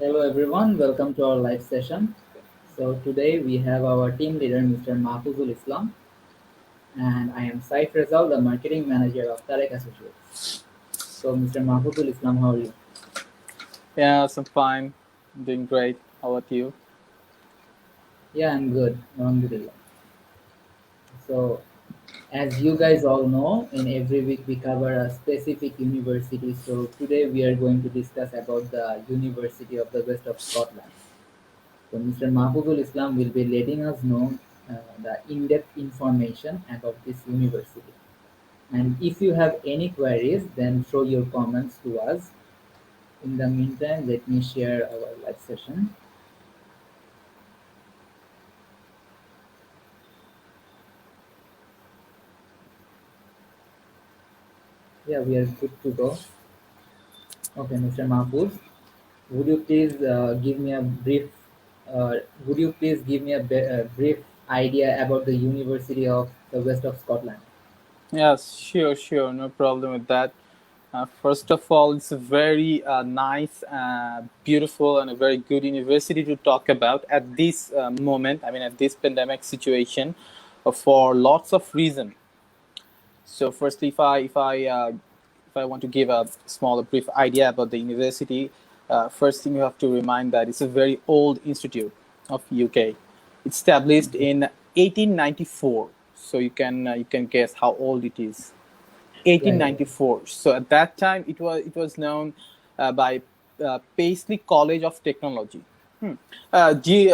Hello everyone, welcome to our live session. So today we have our team leader Mr. Mahfuzul Islam and I am Saif Rezal, the marketing manager of Tarek Associates. So Mr. Mahfuzul Islam, how are you? Yes, I'm fine. I'm doing great. How about you? Yeah, I'm good. Alhamdulillah. So as you guys all know, in every week we cover a specific university. So today we are going to discuss about the University of the West of Scotland. So Mr. Mahfuzul Islam will be letting us know the in-depth information about this university. And if you have any queries, then throw your comments to us. In the meantime, let me share our live session. Yeah, we are good to go. Okay, Mr. Mahfouz, would you please give me a brief? Would you please give me a brief idea about the University of the West of Scotland? Yes, sure. No problem with that. First of all, it's a very nice, beautiful, and a very good university to talk about at this moment. I mean, at this pandemic situation, for lots of reasons. So, firstly, if I want to give a small, brief idea about the university, first thing you have to remind that it's a very old institute of UK. It's established in 1894. So you can guess how old it is. Yeah, yeah, 1894. So at that time, it was known by Paisley College of Technology. Hmm. Due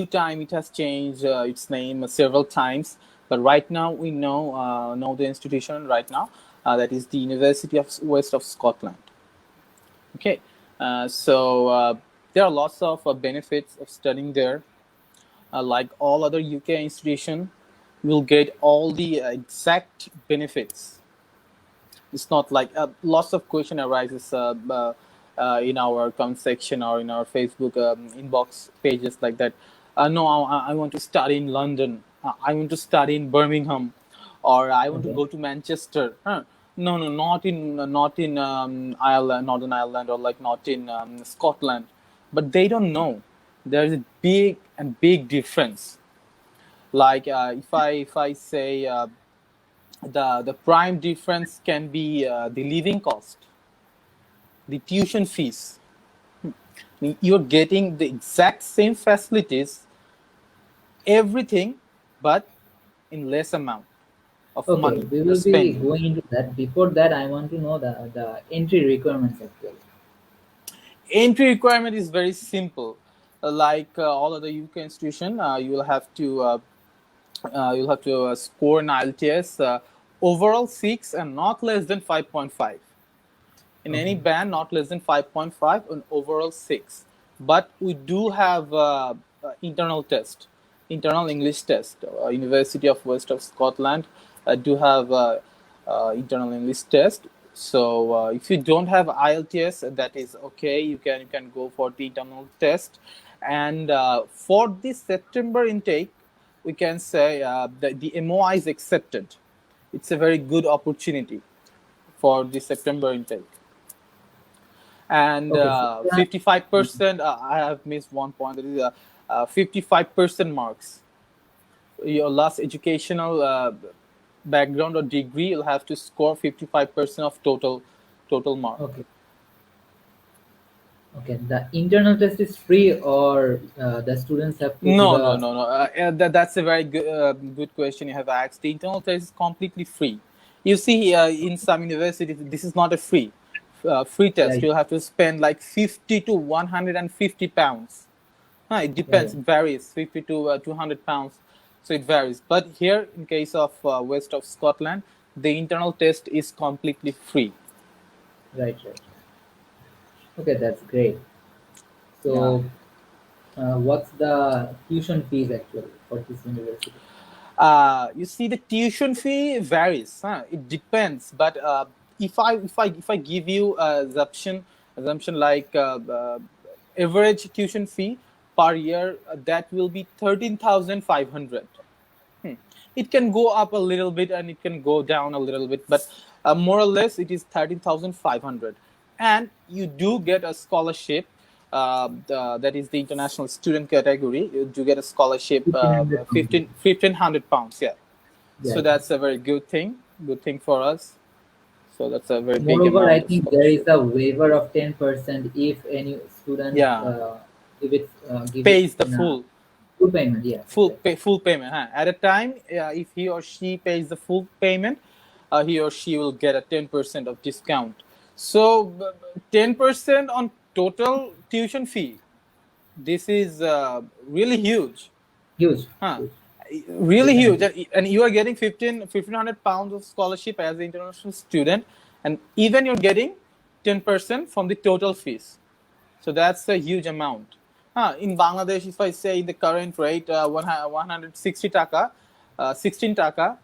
time, it has changed its name several times, but right now we know the institution right now, that is the University of West of Scotland. Okay, so there are lots of benefits of studying there. Like all other UK institution, you'll get all the exact benefits. It's not like lots of question arises in our comment section or in our Facebook inbox pages like that. No, I want to study in London. I want to study in Birmingham, or I want to okay, go to Manchester. Huh? No, no, not in Ireland, Northern Ireland, or like not in Scotland. But they don't know. There's a big difference. Like if I say the prime difference can be the living cost, the tuition fees. I mean, you're getting the exact same facilities, everything, but in less amount of okay. money We you're will be spending. going into that. Before that, I want to know the entry requirements actually. Entry requirement is very simple. Like all other UK institution, you'll have to score an IELTS overall 6 and not less than 5.5. In any Okay, band not less than 5.5 and overall 6, but we do have internal test, internal English test. University of West of Scotland do have internal English test. So if you don't have IELTS, that is okay, you can go for the internal test. And for this September intake, we can say that the MOI is accepted. It's a very good opportunity for the September intake. And okay. So, 55%, I have missed one point, that is 55% marks. Your last educational background or degree, you'll have to score 55% of total mark. okay, okay. The internal test is free, or the students have to do No, no, the. no, no. That's a very good question you have asked. The internal test is completely free. You see, in some universities, this is not a free Yeah, test. You'll have to spend like 50 to 150 pounds. It yeah, depends. yeah. It varies, 50 to 200 pounds. So it varies. But here, in case of West of Scotland, the internal test is completely free. Right, right. Okay, that's great. Yeah. So, what's the tuition fees actually for this university? You see, the tuition fee varies. It depends. But if I give you assumption like average tuition fee per year, that will be 13,500. Hmm. It can go up a little bit and it can go down a little bit, but more or less it is 13,500. and you do get a scholarship. That is the international student category. You do get a scholarship, 1,500 pounds. 1,500 pounds. Yeah, Yeah, so yeah. that's a very good thing for us. So that's a very big Moreover, I amount of think there is scholarship. a waiver of 10% if any student, Yeah, if it's give it pays the in a full full payment. Yeah, exactly. full payment. Huh? At a time, if he or she pays the full payment, he or she will get a 10% of discount. So 10% on total tuition fee. This is really huge. Huge, Huh? huge, Really huge, definitely. and you are getting 1,500 pounds of scholarship as an international student, and even you're getting 10% from the total fees. So that's a huge amount. In Bangladesh, if I say the current rate, 160 taka, 16 taka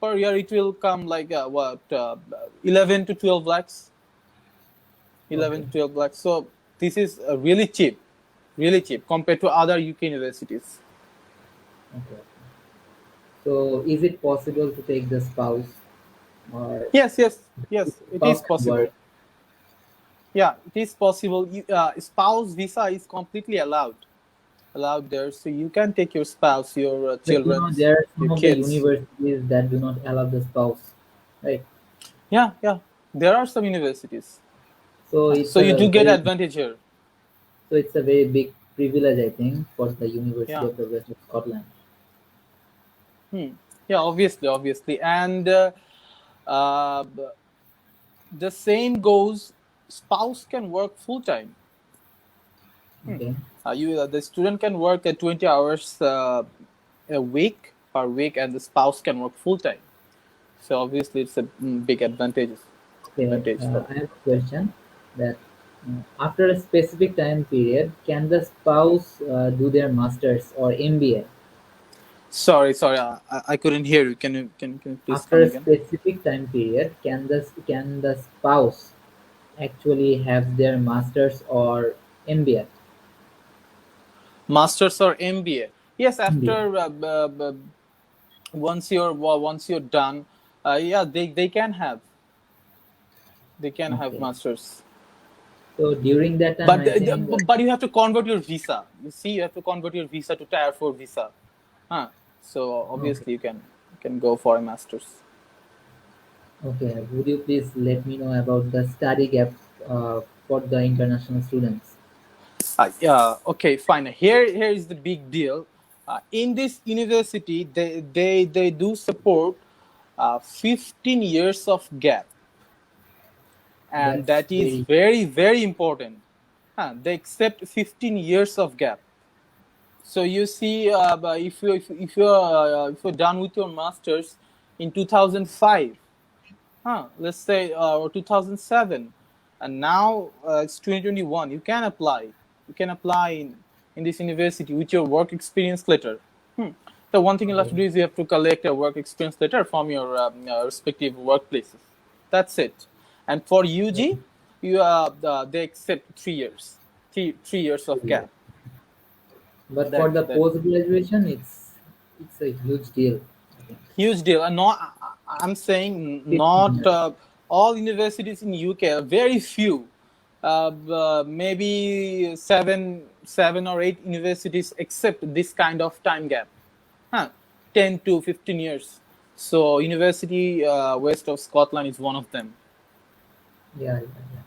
per year, it will come like 11 to 12 lakhs, 11 Okay, to 12 lakhs. So this is really cheap compared to other UK universities. okay. So, is it possible to take the spouse, or Yes, it spouse is can work? possible. Yeah, it is possible. Spouse visa is completely allowed there, so you can take your spouse, your But children's, there are your some of the kids. universities that do not allow the spouse, right? Yeah, there are some universities. So So it's you a do get very advantage here. so it's a very big privilege, I think, for the University Yeah. of the West of Scotland. Hmm. Yeah, obviously, and uh, the same goes. Spouse can work full time. Okay, The student can work at 20 hours a week per week, and the spouse can work full time. So obviously, it's a big okay. advantage for. I have a question that after a specific time period, can the spouse do their masters or MBA? Sorry, I couldn't hear you. Can you please After come a again? specific time period, can the spouse actually have their masters or MBA? Masters or MBA? Yes, MBA. after once you're done, yeah, they can have Okay. masters. So during that time, But I think but you have to convert your visa. You see, you have to convert your visa to Tier 4 visa. So okay. obviously you can go for a masters. Okay, would you please let me know about the study gap for the international students? Yeah. Okay. Fine. Here is the big deal. In this university, they do support 15 years of gap, and That's that is very very important. They accept 15 years of gap. So you see, but if you're done with your masters in 2005, let's say, or 2007, and now it's 2021, you can apply. You can apply in this university with your work experience letter. The one thing you'll have okay. to do is you have to collect a work experience letter from your respective workplaces. That's it. And for UG, they accept 3 years, three years of Yeah. gap. But for That the that post graduation, it's a huge deal. I think. huge deal. And not, I'm saying 15 not years. all universities in UK. Very few, maybe seven or eight universities accept this kind of time gap, huh? 10 to 15 years. So University West of Scotland is one of them. Yeah, yeah, yeah.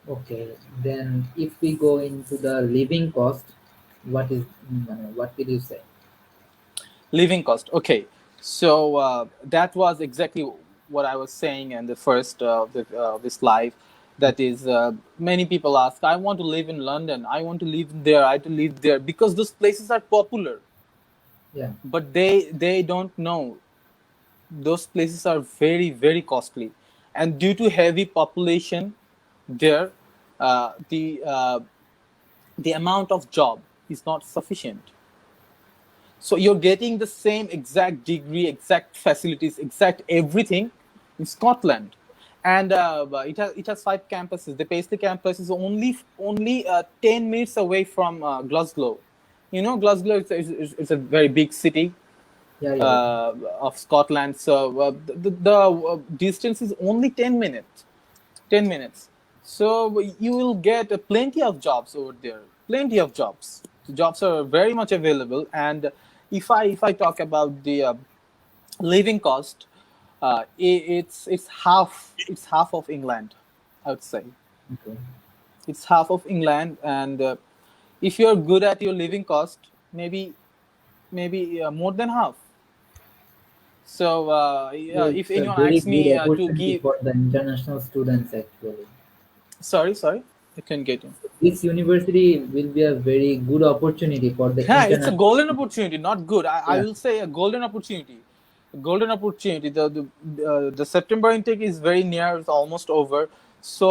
Okay. Then if we go into the living cost, what will you say? Living cost. Okay, so that was exactly what I was saying in the first this live. That is, many people ask, I want to live in London. I want to live there. I want to live there because those places are popular. Yeah, But they don't know those places are very costly, and due to heavy population there, the amount of job is not sufficient. So you're getting the same exact degree, exact facilities, exact everything in Scotland, and it has 5 campuses. The Paisley campus is only 10 minutes away from Glasgow. You know, Glasgow is a very big city. Yeah, yeah, yeah. of Scotland. So the distance is only 10 minutes. 10 minutes. So you will get plenty of jobs over there. Plenty of jobs. The jobs are very much available. And if I talk about the living cost, it's half of England, I would say. Okay. It's half of England, and if you're good at your living cost, maybe more than half. So yeah, if It's a anyone very asks good me to opportunity give, for the international students actually. sorry, I can't get you. This university will be a very good opportunity for the Yeah, it's a international golden students. opportunity, not good. I Yeah, will say a golden opportunity. A golden opportunity. The September intake is very near. It's almost over. So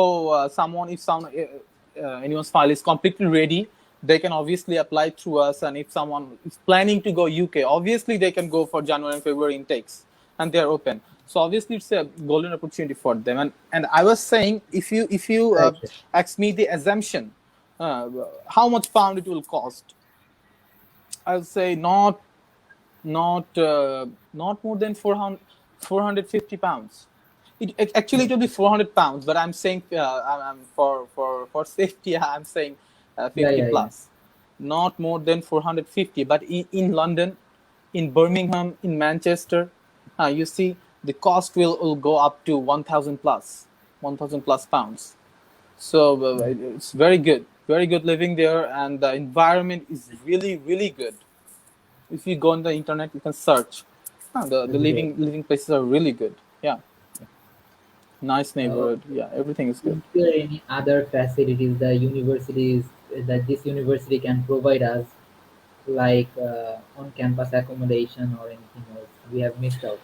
anyone's file is completely ready, they can obviously apply through us. And if someone is planning to go UK, obviously they can go for January and February intakes, and they are open. So obviously it's a golden opportunity for them. And I was saying, if you right. Right. ask me the assumption, uh, how much pound it will cost, I'll say not more than 450 pounds. Actually it will be 400 pounds, but I'm saying I'm for safety I'm saying Yeah, 50 yeah, yeah. plus, not more than 450. But in London, in Birmingham, in Manchester, you see the cost will go up to 1000 plus, 1000 plus pounds. So it's very good living there, and the environment is really really good. If you go on the internet, you can search. The That's great. living places are really good. Yeah, nice neighborhood. Okay. Yeah, everything is good. Is there any other facilities the universities that this university can provide us, like on-campus accommodation or anything else we have missed out?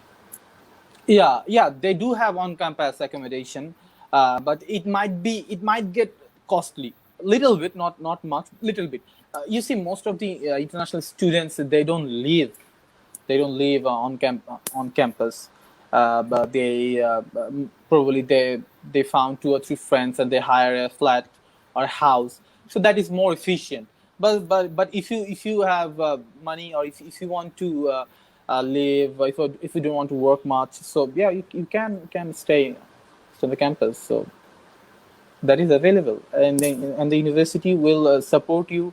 Yeah, they do have on-campus accommodation, but it might get costly, little bit, not much, little bit. You see, most of the international students, they don't live on campus, but probably they found two or three friends and they hire a flat or a house, so that is more efficient. But if you have money, or if you want to live, if you don't want to work much, so yeah, you can stay on the campus. So that is available, and the university will support you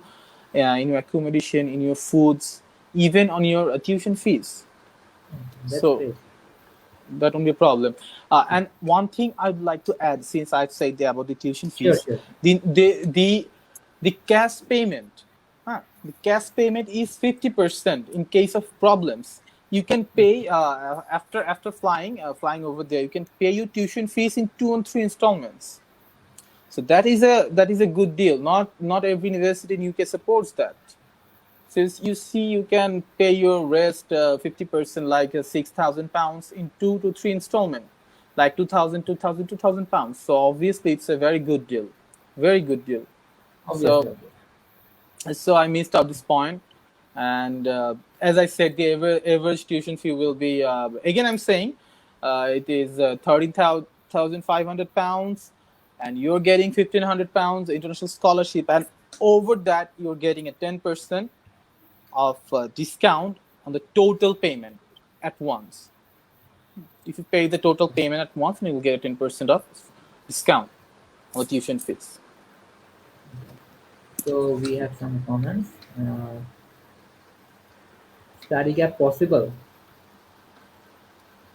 in your accommodation, in your foods, even on your tuition fees. That's So great. that won't be a problem. And one thing I'd like to add, since I've said there about the tuition Sure, fees, sure. the cash payment, the cash payment is 50% in case of problems. You can pay after flying over there. You can pay your tuition fees in 2 and 3 installments. So that is a good deal. Not every university in UK supports that. Since you see, you can pay your rest 50%, like £6,000 in 2 to 3 installment, like 2,000 pounds. So obviously it's a very good deal. Obviously, So obviously. I missed out this point. And as I said, the average tuition fee will be, again I'm saying, it is 13,500 pounds, and you're getting 1,500 pounds international scholarship, and over that you're getting a 10% of discount on the total payment at once. If you pay the total payment at once, then you will get a 10% of discount on the tuition fees. So we have some comments. Study gap possible.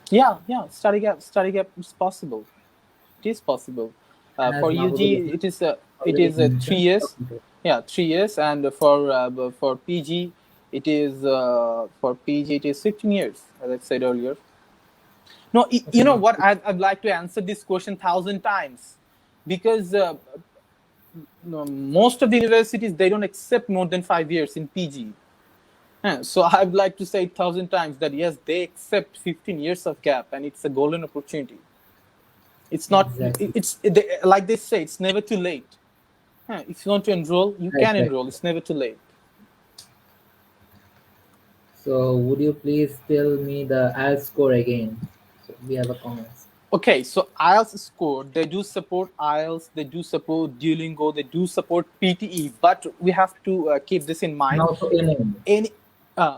Yeah, study gap is possible. It is possible. And as For UG, Mahmoud it already is 3 mentioned. years. Okay. Yeah, 3 years, and for PG, it is 15 years, as I said earlier. No, you Okay. know what? I'd like to answer this question 1,000 times, because no, most of the universities, they don't accept more than 5 years in PG. So I'd like to say 1,000 times that yes, they accept 15 years of gap, and it's a golden opportunity. It's not. Exactly. Like they say, it's never too late. If you want to enroll, you Right, can right. enroll. It's never too late. So would you please tell me the IELTS score again? So we have a comments. Okay, so IELTS score, they do support IELTS, they do support Duolingo, they do support PTE, but we have to keep this in And mind. also MOE. Any,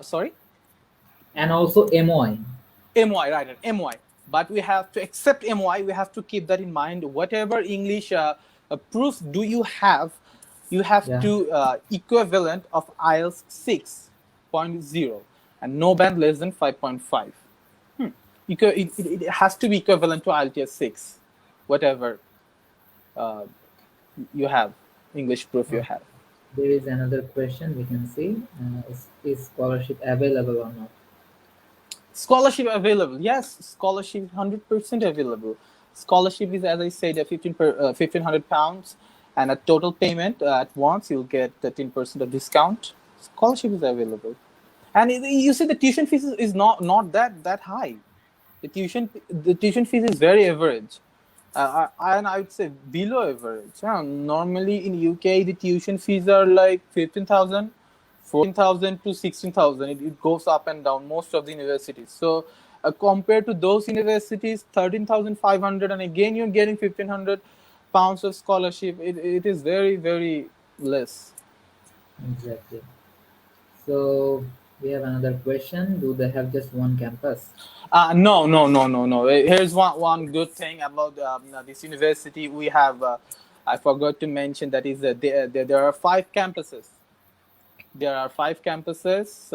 sorry. And also MOI. MY, right, and MY. But we have to accept MY. We have to keep that in mind. Whatever English proofs do you have Yeah, to equivalent of IELTS 6.0 and no band less than 5.5. It has to be equivalent to IELTS 6, whatever uh, you have, English proof you uh, have. there is another question we can see. Is scholarship available or not? Scholarship available. Yes, scholarship 100% available. Scholarship is, as I said, a 1,500 pounds, and a total payment at once you'll get 13% of discount. Scholarship is available, and you see the tuition fees is not that high. The tuition fees is very average, and I would say below average. Yeah, normally in UK the tuition fees are like 15,000, 14,000 to 16,000. It goes up and down most of the universities. So compared to those universities, 13,500, and again you're getting 1,500 pounds of scholarship. It is very less. Exactly. So we have another question. Do they have just one campus? No. Here's one good thing about this university. We have, I forgot to mention that is there are 5 campuses. There are 5 campuses.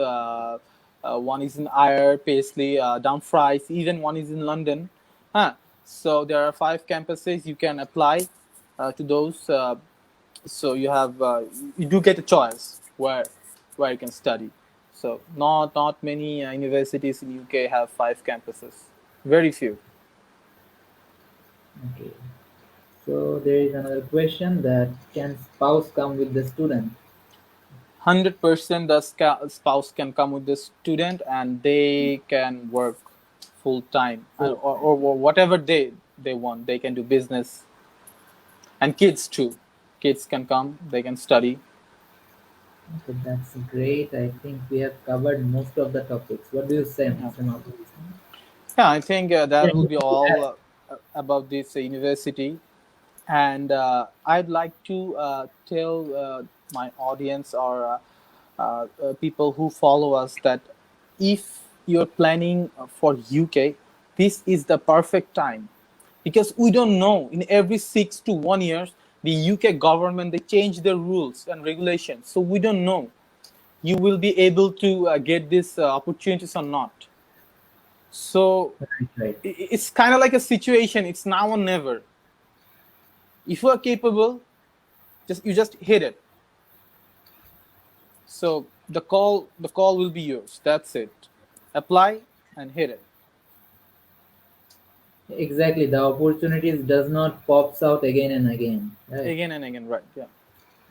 One is in Ayr, Paisley, Dumfries. Even one is in London. Huh. So there are 5 campuses. You can apply to those. So you do get a choice where you can study. So not many universities in UK have 5 campuses. Very few. Okay. So there is another question that can spouse come with the student? 100% the spouse can come with the student and they can work full time, Full time. or whatever they want. They can do business, and kids too. Kids can come. They can study. Okay, that's great. I think we have covered most of the topics. What do you say, Yeah. Mr. Mahmoud? Yeah, I think that will be Anything to all add? about this university. And I'd like to tell my audience or people who follow us that if you're planning for UK, this is the perfect time, because we don't know, in every 6 to 1 years the UK government they change their rules and regulations, so we don't know you will be able to get these opportunities or not. So Right, right. it's kind of like a situation, it's now or never. If you are capable, just hit it. So the call will be yours. That's it. Apply and hit it Exactly. The opportunities does not pops out again and again. Right. again and again. Right? Yeah.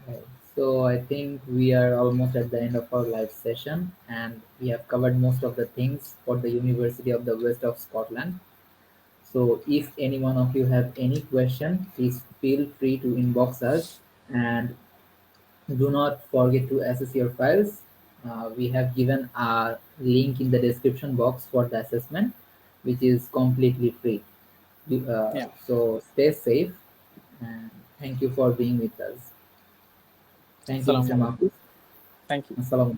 Right. So I think we are almost at the end of our live session, and we have covered most of the things for the University of the West of Scotland. So if any one of you have any question, please feel free to inbox us, and do not forget to assess your files. We have given a link in the description box for the assessment, which is completely free. Yeah. So stay safe, and thank you for being with us. Thank you, Assalamu Mr. alaikum. Mahfouz. Thank you. Assalamu